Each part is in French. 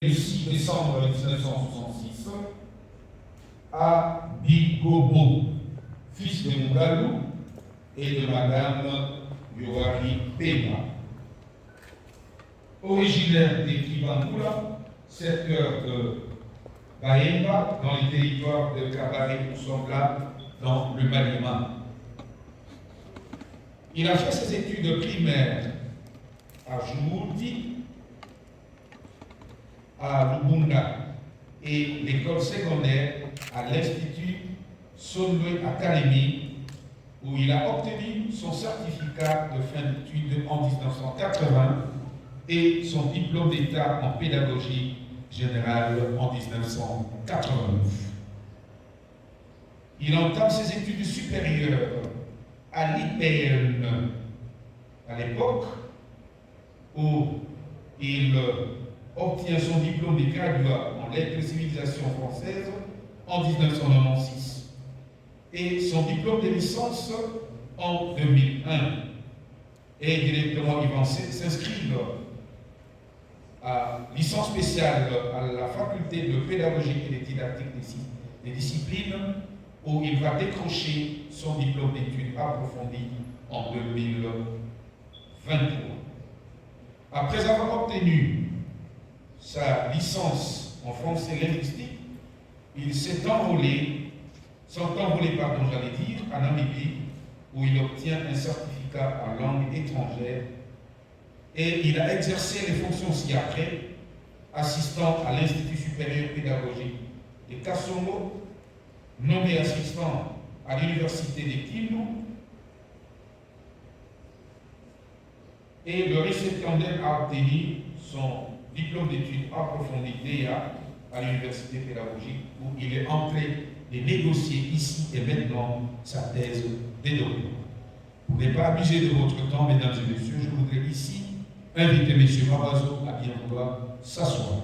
Le 6 décembre 1966, à Bigobo, fils de Mugalou et de Madame Yoari Pema. Originaire des Kibangula, secteur de Baemba, dans les territoires de Kabaré ou Songla, dans le Maniema. Il a fait ses études primaires à Djibouti, à Lubunga, et l'école secondaire à l'Institut Sonwe Academy, où il a obtenu son certificat de fin d'études en 1980 et son diplôme d'État en pédagogie générale en 1989. Il entame ses études supérieures à l'IPN à l'époque, où il obtient son diplôme de graduat en lettres et civilisation française en 1996 et son diplôme de licence en 2001. Et directement, il va s'inscrire à licence spéciale à la faculté de pédagogie et de didactique des disciplines, où il va décrocher son diplôme d'études approfondies en 2023. Après avoir obtenu sa licence en français linguistique, il s'est enrôlé, à Namibie, où il obtient un certificat en langue étrangère, et il a exercé les fonctions ci-après, assistant à l'Institut supérieur pédagogique de Kasongo, nommé assistant à l'Université de Kindu, et le récipiendaire a obtenu son diplôme d'études approfondies DEA à l'Université pédagogique, où il est entré et négocier ici et maintenant sa thèse de doctorat. Pour ne pas abuser de votre temps, mesdames et messieurs, je voudrais ici inviter M. Mawazo à bien vouloir s'asseoir.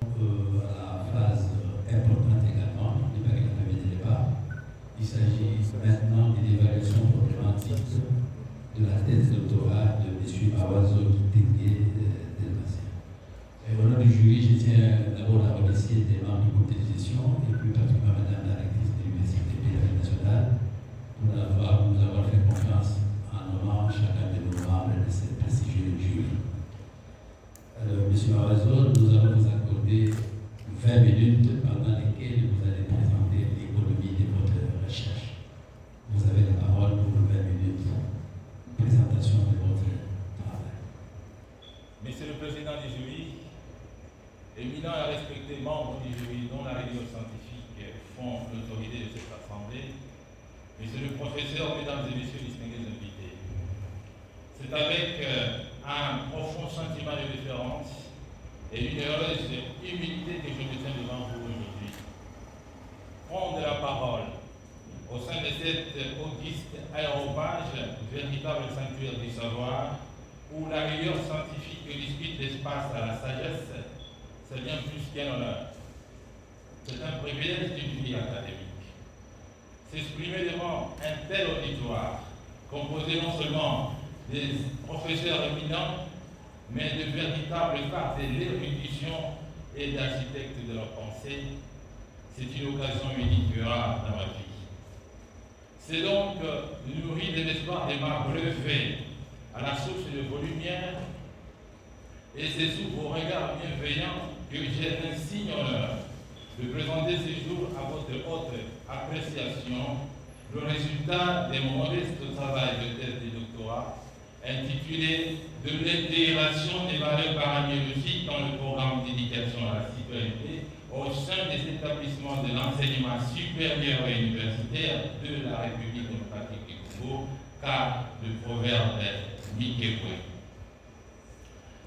À la phase importante également, n'est pas qu'il y départ. Il s'agit maintenant d'une évaluation problématique de la thèse de doctorat de M. Mawazo Kitenge Delmasien. Au nom du jury, je tiens d'abord à remercier les membres du comité de gestion et plus particulièrement Madame la rectrice de l'Université pédagogique nationale pour nous avoir fait confiance en nommant chacun de nos membres de cette prestigieuse jury. Alors, M. Mawazo, nous allons vous accorder 20 minutes pendant lesquelles vous allez présenter l'économie de votre recherche. Vous avez la parole pour 20 minutes. Présentation de votre travail. Monsieur le Président du jury, éminent et respecté membre du jury dont la réunion scientifique font l'autorité de cette assemblée, Monsieur le Professeur, Mesdames et Messieurs distingués invités, c'est avec un profond sentiment de déférence et une heureuse humilité que je me tiens devant vous aujourd'hui. Prendre la parole au sein de cet auguste aéropage, véritable sanctuaire du savoir, où la rigueur scientifique dispute l'espace à la sagesse, c'est bien plus qu'un honneur. C'est un privilège d'une vie académique. S'exprimer devant un tel auditoire, composé non seulement des professeurs éminents, mais de véritables phares de l'érudition et d'architectes de leur pensée, c'est une occasion unique et rare dans ma vie. C'est donc nourri de l'espoir de m'abreuver à la source de vos lumières, et c'est sous vos regards bienveillants que j'ai l'insigne honneur de présenter ce jour à votre haute appréciation le résultat de mon modeste travail de thèse de doctorat intitulé « De l'intégration des valeurs paramiologiques dans le programme d'éducation à la citoyenneté au sein des établissements de l'enseignement supérieur et universitaire de la République démocratique du Congo », car le proverbe est Mikekwe.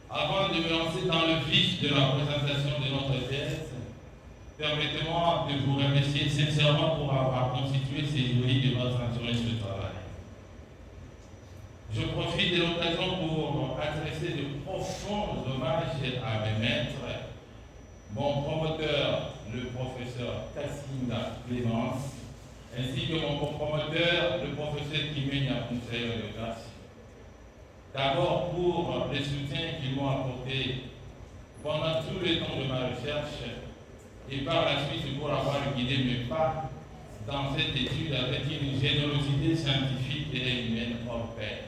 Avant de me lancer dans le vif de la présentation de notre thèse, permettez-moi de vous remercier sincèrement pour avoir constitué ces jolies démonstrations sur ce travail. Je profite de l'occasion pour adresser de profonds hommages à mes maîtres, mon promoteur, le professeur Kassinga Clémence, ainsi que mon copromoteur, le professeur Kimenya Conseil de Grâce. D'abord pour les soutiens qu'ils m'ont apportés pendant tout le temps de ma recherche et par la suite pour avoir guidé mes pas dans cette étude avec une générosité scientifique et humaine hors pair.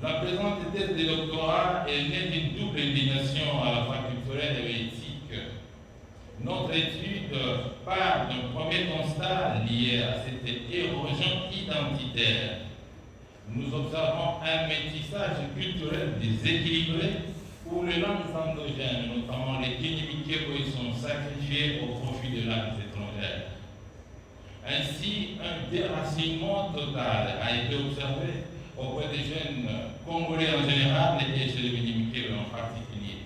La présente thèse de doctorat est née d'une double indignation à la fois culturelle et éthique. Notre étude part d'un premier constat lié à cette érosion identitaire. Nous observons un métissage culturel déséquilibré où les langues endogènes, notamment les Kinimikéboué, sont sacrifiées au profit de langues étrangères. Ainsi, un déracinement total a été observé auprès des jeunes Congolais en général et chez les Kinimikéboué en particulier.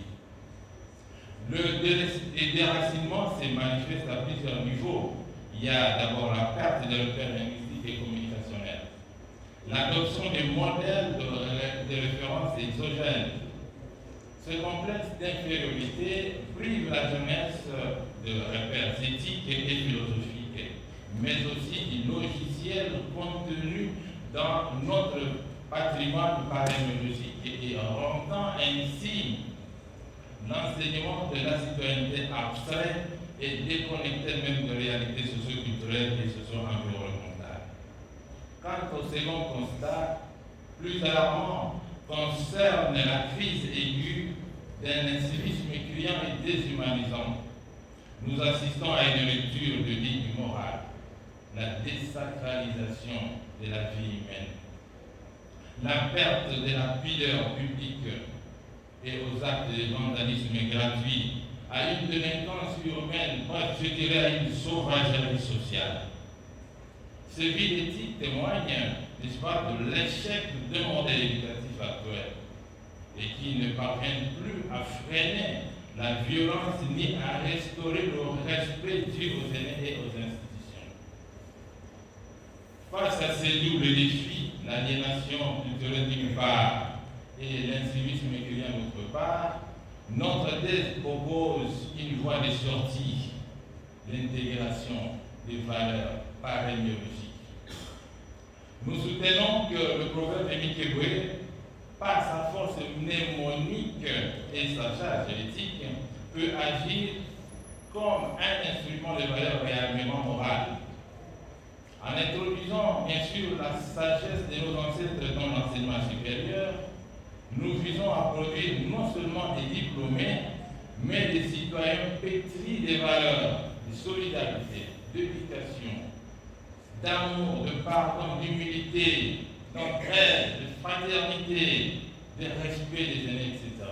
Le déracinement se manifeste à plusieurs niveaux. Il y a d'abord la perte de repères linguistiques et communicationnels, l'adoption des modèles de référence exogènes. Ce complexe d'infériorité prive la jeunesse de repères éthiques et philosophiques, mais aussi du logiciel contenu dans notre patrimoine parénologique et rendant ainsi l'enseignement de la citoyenneté abstrait et déconnecté même de réalités socio-culturelles et socio-environnementales. Quant au second constat, plus alarmant, concerne la crise aiguë d'un incivisme criant et déshumanisant. Nous assistons à une rupture de ligne morale, la désacralisation de la vie humaine, la perte de la pudeur publique et aux actes de vandalisme gratuit, à une délinquance urbaine, je dirais à une sauvagerie sociale. Ce vide éthique témoigne, n'est-ce pas, de l'échec d'un modèle éducatif actuel et qui ne parvient plus à freiner la violence ni à restaurer le respect dû aux aînés et aux institutions. Face à ces doubles défis, l'aliénation culturelle d'une part et l'incivisme criant d'autre part, notre thèse propose une voie de sortie, l'intégration des valeurs parémiologiques. Nous soutenons que le proverbe de Mikéboué, par sa force mnémonique et sa charge éthique, peut agir comme un instrument de valeur réellement morale. En introduisant bien sûr la sagesse de nos ancêtres dans l'enseignement supérieur, nous visons à produire non seulement des diplômés, mais des citoyens pétris des valeurs de solidarité, d'éducation, d'amour, de pardon, d'humilité, d'entraide, de fraternité, de respect des aînés, etc.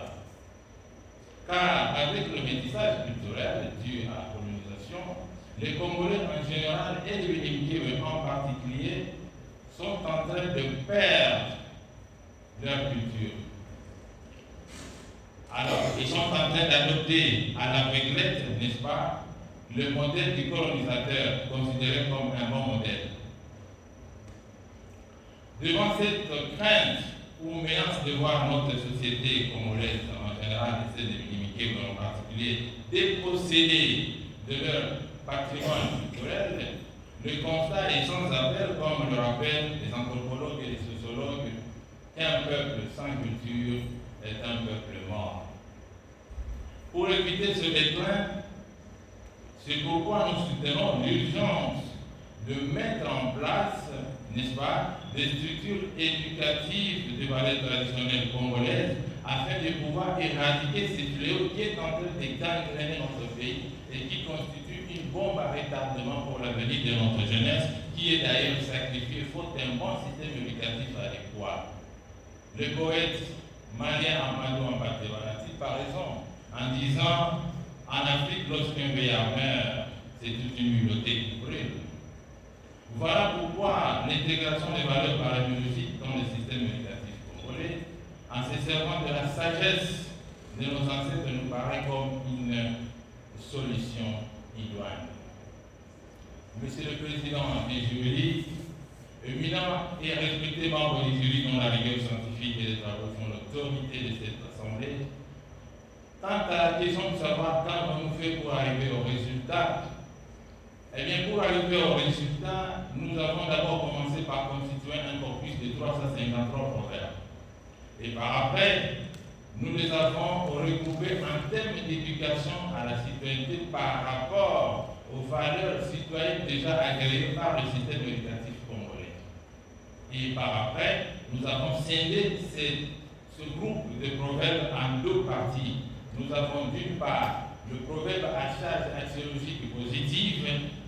Car avec le métissage culturel dû à la colonisation, les Congolais en général et les Bénimkéoué en particulier sont en train de perdre leur culture. Alors, ils sont en train d'adopter à l'aveuglette, n'est-ce pas, le modèle du colonisateur considéré comme un bon modèle. Devant cette crainte ou menace de voir notre société congolaise en général et celle des Bénimkéoué en particulier dépossédée de leur patrimoine culturel, le constat est sans appel, comme le rappellent les anthropologues et les sociologues, qu'un peuple sans culture est un peuple mort. Pour éviter ce déclin, c'est pourquoi nous soutenons l'urgence de mettre en place, n'est-ce pas, des structures éducatives de valeurs traditionnelles congolaises afin de pouvoir éradiquer ces fléaux qui est en train de gangréner notre pays et qui constitue une bombe à retardement pour l'avenir de notre jeunesse, qui est d'ailleurs sacrifiée faute d'un bon système éducatif adéquat. Le poète malien Amadou Ambaté-Banati, par raison, en disant en Afrique, lorsqu'un vieillard meurt, c'est toute une bibliothèque qui brûle. Voilà pourquoi l'intégration des valeurs parémiologiques dans le système éducatif congolais, en se servant de la sagesse de nos ancêtres, nous paraît comme une solution idoine. Monsieur le Président des jurys, éminent et respecté membre du jury dont la rigueur scientifique et les travaux font l'autorité de cette assemblée, quant à la question de savoir quand on nous fait pour arriver au résultat, eh bien, pour arriver au résultat, nous avons d'abord commencé par constituer un corpus de 353 proverbes. Et par après, nous les avons regroupés en termes d'éducation à la citoyenneté par rapport aux valeurs citoyennes déjà agréées par le système éducatif congolais. Et par après, nous avons scindé ce groupe de proverbes en deux parties. Nous avons d'une part le proverbe à charge axiologique positive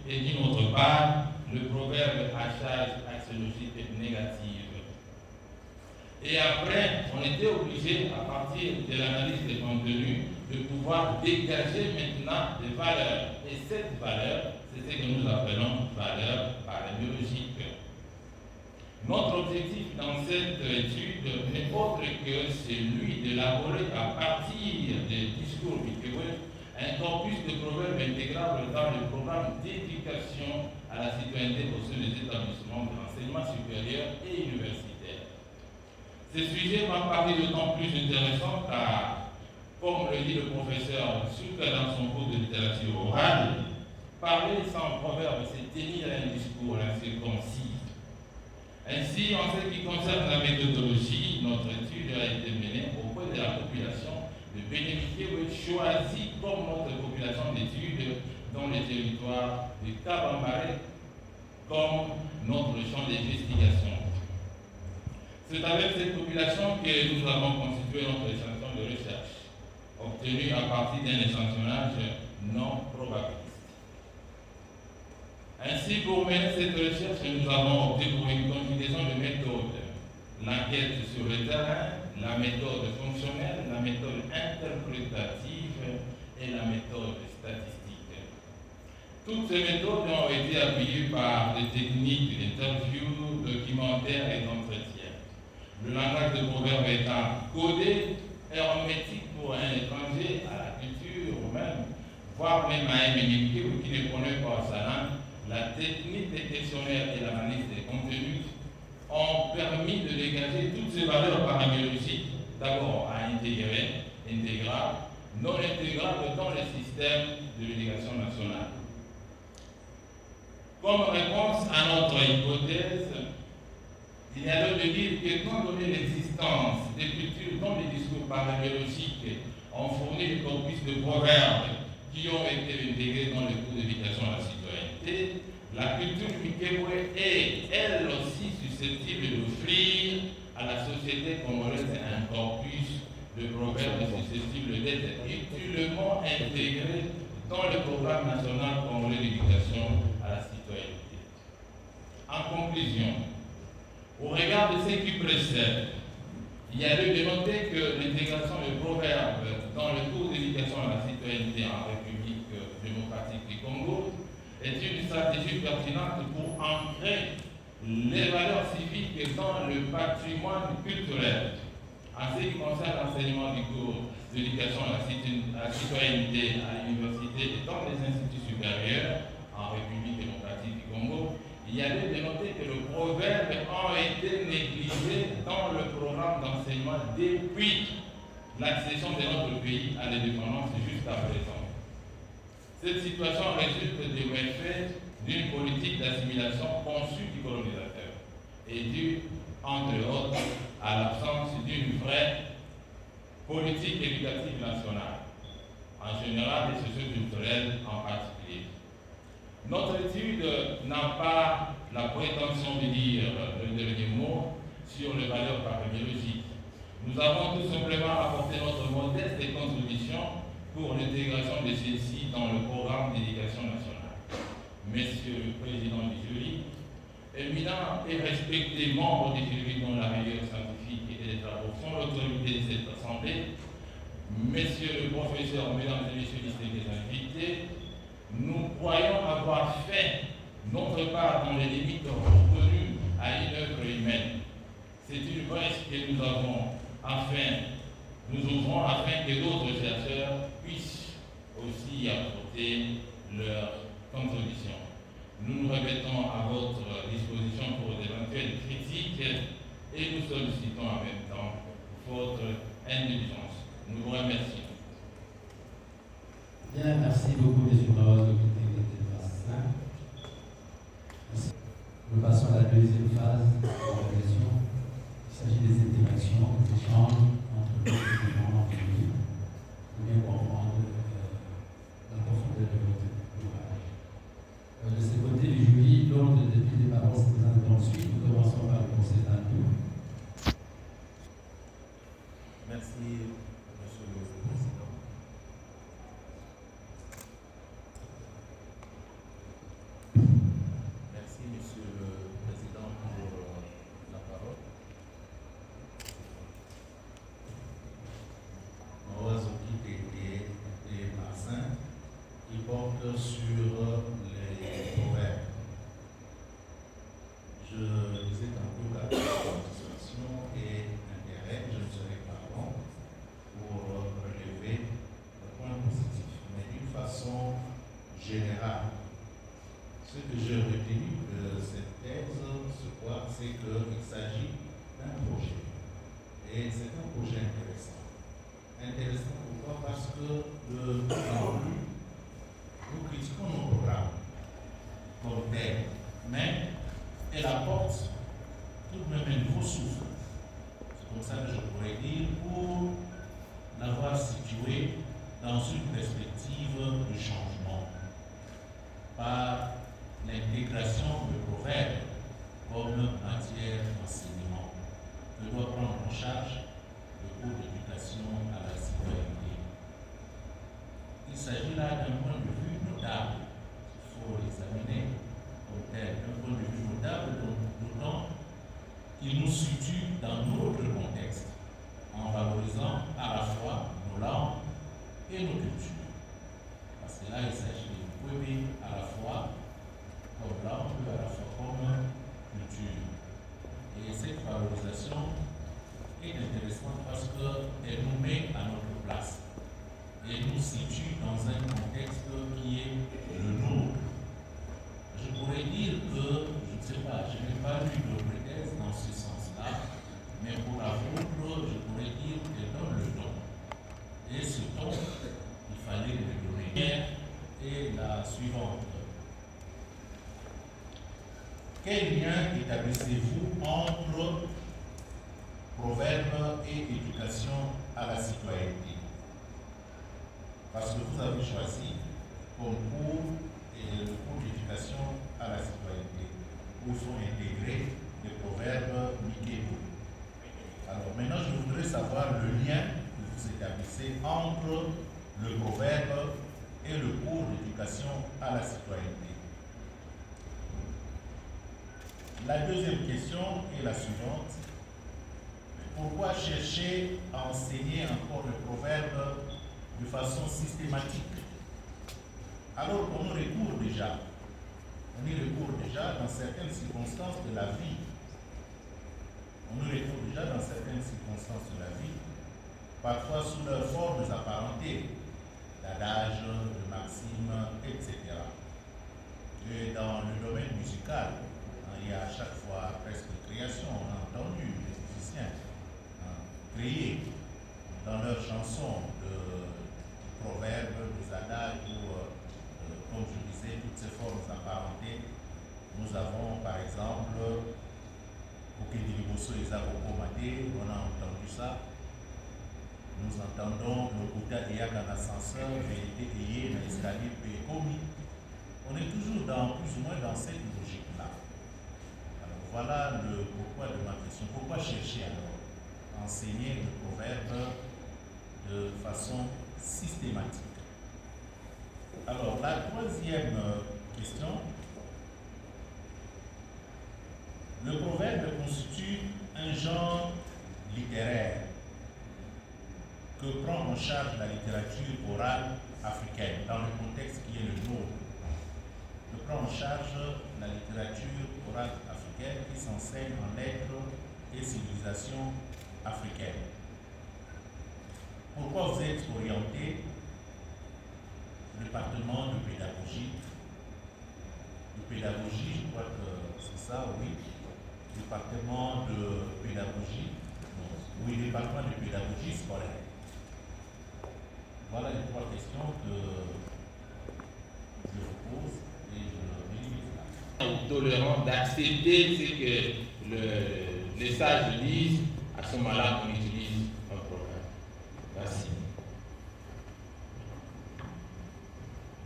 et d'une autre part le proverbe à charge axiologique négative. Et après, on était obligé, à partir de l'analyse des contenus, de pouvoir dégager maintenant des valeurs. Et cette valeur, c'est ce que nous appelons valeur parabiologique. Notre objectif dans cette étude n'est autre que celui d'élaborer à partir des discours Mikewé un corpus de proverbes intégrables dans le programme d'éducation à la citoyenneté au sein des établissements de l'enseignement supérieur et universitaire. Ce sujet m'a paru d'autant plus intéressant car, comme le dit le professeur Souka dans son cours de littérature orale, parler sans proverbe, c'est tenir un discours incirconcis. Ainsi, en ce qui concerne la méthodologie, notre étude a été menée auprès de la population de bénéficier choisie comme notre population d'études dans les territoires du Kabambare comme notre champ d'investigation. C'est avec cette population que nous avons constitué notre échantillon de recherche, obtenu à partir d'un échantillonnage non probabiliste. Ainsi, pour mener cette recherche, nous avons opté pour une combinaison de méthodes. L'enquête sur le terrain, la méthode fonctionnelle, la méthode interprétative et la méthode statistique. Toutes ces méthodes ont été appuyées par des techniques d'interview, documentaire et d'entretien. Le langage de proverbe étant codé, hermétique pour un étranger à la culture ou même, voire même à un méniqué ou qui ne connaît pas sa langue, la technique des questionnaires et l'analyse des contenus ont permis de dégager toutes ces valeurs parabiologiques, d'abord à intégrer, intégrables, non intégrables dans le système de l'éducation nationale. Comme réponse à notre hypothèse, il y a lieu de dire qu'étant donné l'existence des cultures dont les discours parabiologiques ont fourni le corpus de proverbes qui ont été intégrés dans le cours d'éducation à la citoyenneté, la culture Mikewé est elle aussi susceptible d'offrir à la société congolaise un corpus de proverbes susceptibles d'être utilement intégrés dans le programme national congolais d'éducation à la citoyenneté. En conclusion, au regard de ce qui précède, il y a lieu de noter que l'intégration de proverbes dans le cours d'éducation à la citoyenneté en République démocratique du Congo est une stratégie pertinente pour ancrer les valeurs civiques dans le patrimoine culturel. En ce qui concerne l'enseignement du cours d'éducation à la citoyenneté à l'université et dans les instituts supérieurs en République démocratique du Congo, il y a lieu de noter que les proverbes ont été négligés dans le programme d'enseignement depuis l'accession de notre pays à l'indépendance jusqu'à présent. Cette situation résulte des méfaits d'une politique d'assimilation conçue du colonisateur et due, entre autres, à l'absence d'une vraie politique éducative nationale, en général et socioculturelle en particulier. Notre étude n'a pas la prétention de dire le dernier mot sur les valeurs parabiologiques. Nous avons tout simplement apporté notre modeste contribution pour l'intégration de celles-ci dans le programme d'éducation nationale. Monsieur le Président du jury, éminent et respecté membre du jury dont la rigueur scientifique et les travaux font l'autorité de cette assemblée, Monsieur le professeur, mesdames et messieurs les invités, nous croyons avoir fait notre part dans les limites reconnues à une œuvre humaine. C'est une brèche que nous ouvrons afin que d'autres chercheurs puissent aussi apporter leur contribution. Nous nous remettons à votre disposition pour d'éventuelles critiques et nous sollicitons en même temps votre indulgence. Nous vous remercions. Bien, merci beaucoup, M. Maroz, de Bassin. Nous passons à la deuxième phase de la question. Il s'agit des interactions, des échanges entre les différents général, ce que j'ai retenu de cette thèse, c'est qu'il s'agit d'un projet. Et c'est un projet intéressant. Intéressant pourquoi? Parce que nous critiquons nos programmes comme tel, mais elle apporte tout de même un nouveau souffle. C'est comme ça que je pourrais dire, pour l'avoir situé dans une perspective de changement par l'intégration de proverbes comme matière d'enseignement que doit prendre en charge le cours d'éducation à la citoyenneté. Il s'agit là d'un point de vue notable. Il faut l'examiner comme tel, d'un point de vue notable, d'autant qu'il nous situe dans notre contexte en valorisant à la fois nos langues et nos cultures. Parce que là, il s'agit de Kwebe à la fois comme langue, à la fois comme culture. Et cette valorisation est intéressante parce qu'elle nous met à notre place et nous situe dans un contexte qui est le nôtre. Je pourrais dire que, je ne sais pas, je n'ai pas lu d'autres thèses dans ce sens-là, mais pour la vôtre, je pourrais dire qu'elle donne le ton. Et ce ton, il fallait le donner. Et la suivante. Quel lien établissez-vous entre proverbe et éducation à la citoyenneté? Parce que vous avez choisi comme cours et le cours d'éducation à la citoyenneté, où il faut intégrer les proverbes Mikebo. Alors maintenant, je voudrais savoir le lien que vous établissez entre le proverbe et le cours d'éducation à la citoyenneté. La deuxième question est la suivante. Pourquoi chercher à enseigner encore le proverbe de façon systématique alors qu'on y recourt déjà? On y recourt déjà dans certaines circonstances de la vie. On y recourt déjà dans certaines circonstances de la vie, parfois sous leurs formes apparentées, d'adage, de maxime, etc. Et dans le domaine musical, il y a à chaque fois presque création. On a entendu les musiciens créer dans leurs chansons de proverbes, des adages ou, comme je disais, toutes ces formes apparentées. Nous avons par exemple Okediliboso et Zaboko Mate, on a entendu ça. Nous entendons le Kouta Eya dans l'ascenseur, Vérité Eye, dans l'escalier Pékomi. On est toujours plus ou moins dans cette logique-là. Alors voilà le pourquoi de ma question. Pourquoi chercher alors à enseigner le proverbe de façon systématique? Alors la troisième question. Le proverbe constitue un genre littéraire que prend en charge la littérature orale africaine dans le contexte qui est le nôtre. Que prend en charge la littérature orale africaine qui s'enseigne en lettres et civilisation africaine. Pourquoi vous êtes orienté au département de pédagogie? De pédagogie, je crois que c'est ça, oui. Département de pédagogie, oui, département de pédagogie scolaire. Voilà les trois questions que je vous pose et je limite là. Tolérant d'accepter ce que les sages disent, à ce moment-là, on utilise un proverbe. Merci.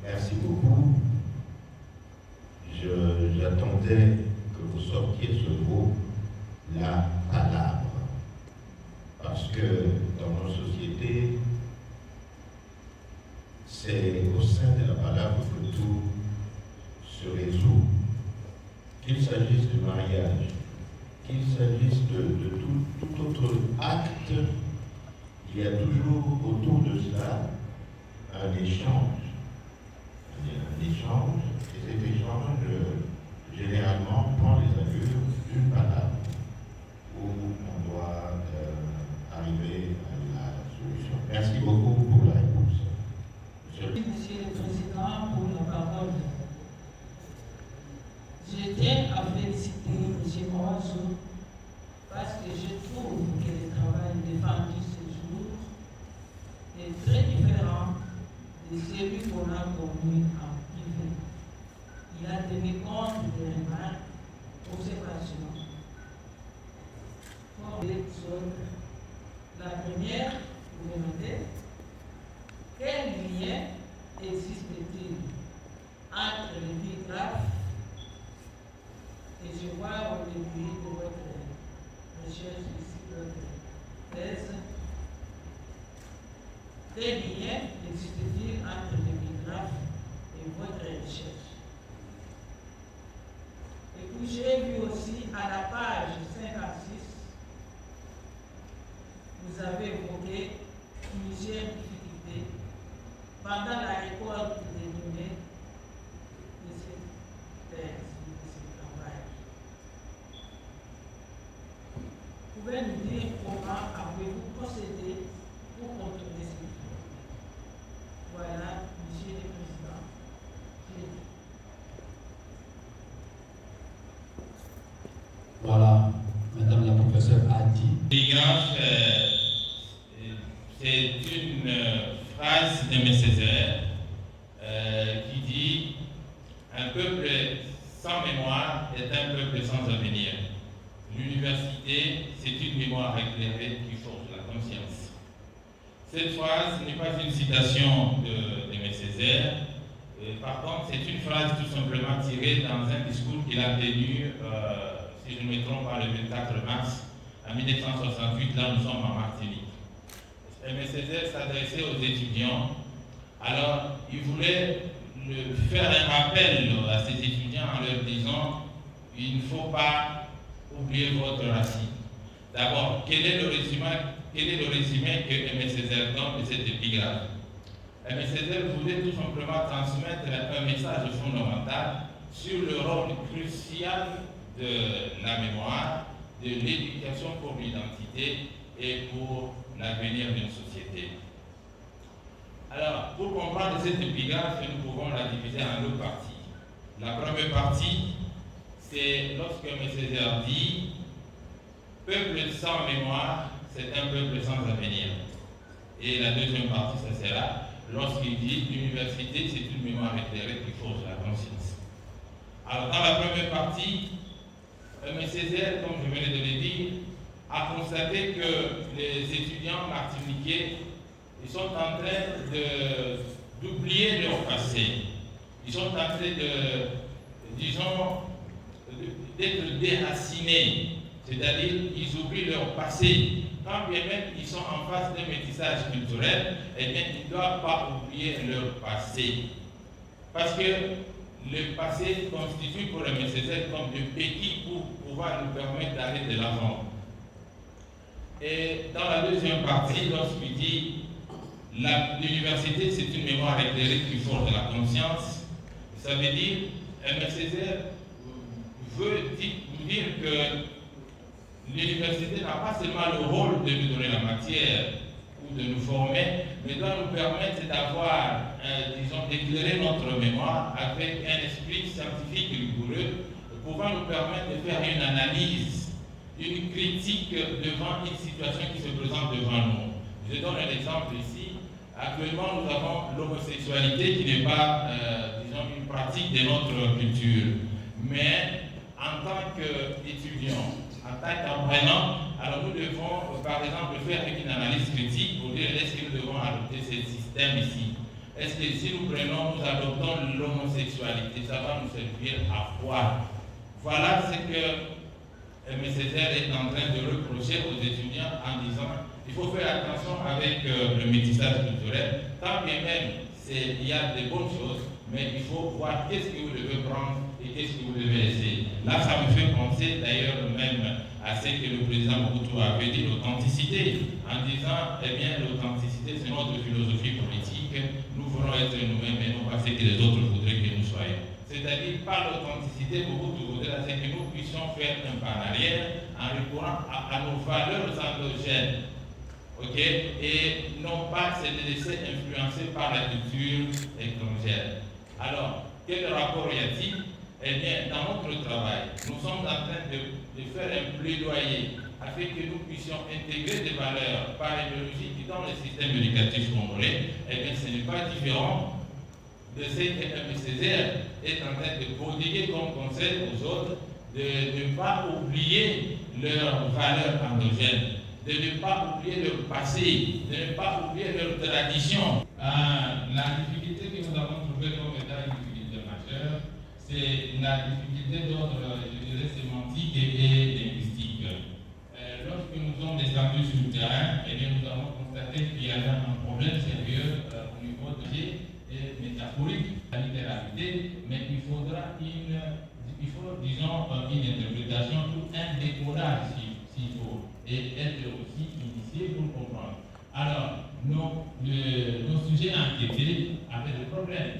Merci beaucoup. J'attendais que vous sortiez ce mot, la palabre. Parce que dans nos sociétés, c'est au sein de la palabre que tout se résout. Qu'il s'agisse du mariage, qu'il s'agisse de tout autre acte, il y a toujours autour de cela un échange. Et cet échange généralement prend les allures d'une palabre où on doit arriver à la solution. Merci beaucoup pour la réponse. Monsieur le Président, pour la parole de celui qu'on a connu en privé. Il a tenu compte des remarques, observations, pour les autres. La première, vous me demandez, quel lien existe-t-il entre l'épigraphe et je vois au début de votre recherche ici, votre thèse, quel lien existe-t-il entre l'épigraphe et votre recherche? Et puis j'ai vu aussi à la page 56, vous avez évoqué plusieurs difficultés pendant la récolte des données de cette thèse, de ce travail. Vous pouvez nous dire comment avez-vous procédé pour contrôler ces difficultés? Voilà, Monsieur le Président. Voilà, Madame la professeure a dit. L'épigraphe, c'est une phrase de Aimé Césaire qui dit « Un peuple sans mémoire est un peuple sans avenir. L'université, c'est une mémoire éclairée qui forge la conscience. » Cette phrase n'est pas une citation d'Aimé Césaire. Par contre, c'est une phrase tout simplement tirée dans un discours qu'il a tenu, si je ne me trompe pas, le 24 mars en 1968, là nous sommes en Martinique. Aimé Césaire s'adressait aux étudiants. Alors, il voulait faire un rappel à ces étudiants en leur disant « Il ne faut pas oublier votre racine. » D'abord, quel est le résumé que Aimé Césaire donne de cette épigraphe? Aimé Césaire voulait tout simplement transmettre un message fondamental sur le rôle crucial de la mémoire, de l'éducation pour l'identité et pour l'avenir d'une société. Alors, pour comprendre cette épigraphe, nous pouvons la diviser en deux parties. La première partie, c'est lorsque Aimé Césaire dit « Peuple sans mémoire, c'est un peuple sans avenir ». Et la deuxième partie, ça sera lorsqu'il dit « L'université, c'est une mémoire éclairée qui forge la conscience ». Alors, dans la première partie, Aimé Césaire, comme je venais de le dire, a constaté que les étudiants martiniquais ils sont en train d'oublier leur passé. Ils sont en train d'être déracinés, c'est-à-dire qu'ils oublient leur passé. Quand bien même ils sont en face d'un métissage culturel, eh bien, ils ne doivent pas oublier leur passé. Parce que le passé constitue pour Aimé Césaire comme des béquilles pour pouvoir nous permettre d'aller de l'avant. Et dans la deuxième partie, lorsqu'il dit l'université, c'est une mémoire éclairée qui forge la conscience, ça veut dire, Aimé Césaire veut dire que l'université n'a pas seulement le rôle de nous donner la matière ou de nous former, mais doit nous permettre d'avoir, disons, d'éclairer notre mémoire avec un esprit scientifique rigoureux, pouvant nous permettre de faire une analyse, une critique devant une situation qui se présente devant nous. Je donne un exemple ici. Actuellement, nous avons l'homosexualité qui n'est pas, disons, une pratique de notre culture. Mais en tant qu'étudiants, en tant qu'apprenants, alors nous devons, par exemple, faire une analyse critique pour dire est-ce que nous devons adopter ce système ici? Est-ce que si nous adoptons l'homosexualité, ça va nous servir à quoi? Voilà ce que Aimé Césaire est en train de reprocher aux étudiants en disant il faut faire attention avec le métissage culturel. Tant bien même il y a des bonnes choses, mais il faut voir qu'est-ce que vous devez prendre et qu'est-ce que vous devez laisser. Là, ça me fait penser d'ailleurs même à ce que le président Mobutu avait dit, l'authenticité, en disant, eh bien, l'authenticité, c'est notre philosophie politique. Nous voulons être nous-mêmes et non pas ce que les autres voudraient que nous soyons. C'est-à-dire, par l'authenticité, Mobutu voudrait que nous puissions faire un pas en arrière en recourant à nos valeurs endogènes. Okay? Et non pas se laisser influencer par la culture étrangère. Alors, quel rapport y a-t-il? Eh bien, dans notre travail, nous sommes en train de faire un plaidoyer afin que nous puissions intégrer des valeurs paléologiques dans le système éducatif congolais, eh bien ce n'est pas différent de ce que M. Césaire est en train de prodiguer comme conseil aux autres, de ne pas oublier leurs valeurs endogènes, de ne pas oublier leur passé, de ne pas oublier leur tradition. La difficulté que nous avons trouvée comme état une difficulté majeure, c'est la difficulté d'ordre, je dirais, sémantique et linguistique. Lorsque nous sommes descendus sur le terrain, eh bien, nous avons constaté qu'il y avait un problème sérieux au niveau de métaphorique, la littéralité, mais il faut, disons, une interprétation ou un décodage s'il faut, et être aussi initié pour comprendre. Alors, nos sujets enquêtés avaient des problèmes.